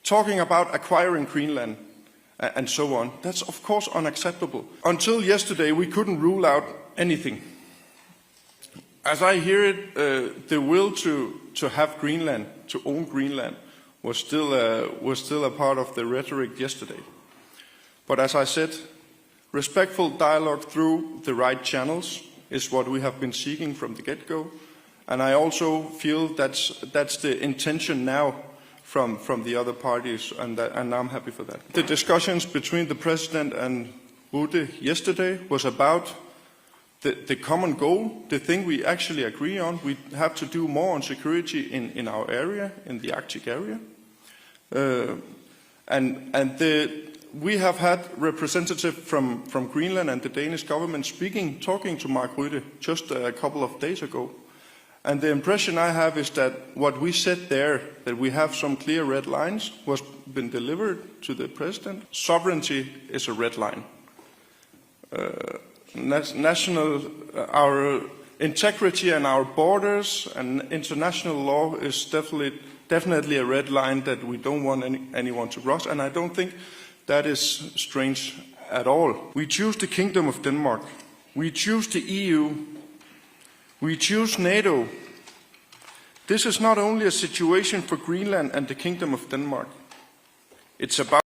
talking about acquiring Greenland and so on. That's of course unacceptable. Until yesterday, we couldn't rule out anything. As I hear it, the will to have Greenland, to own Greenland, was still a part of the rhetoric yesterday. But as I said, respectful dialogue through the right channels is what we have been seeking from the get-go, and I also feel that's the intention now from the other parties, and I'm happy for that. The discussions between the President and Rutte yesterday was about the common goal, the thing we actually agree on. We have to do more on security in our area, in the Arctic area. We have had representatives from Greenland and the Danish government talking to Mark Rutte just a couple of days ago. And the impression I have is that what we said there, that we have some clear red lines, was been delivered to the President. Sovereignty is a red line. Our integrity and our borders and international law is definitely a red line that we don't want anyone to cross, and I don't think that is strange at all. We choose the Kingdom of Denmark. We choose the EU. We choose NATO. This is not only a situation for Greenland and the Kingdom of Denmark. It's about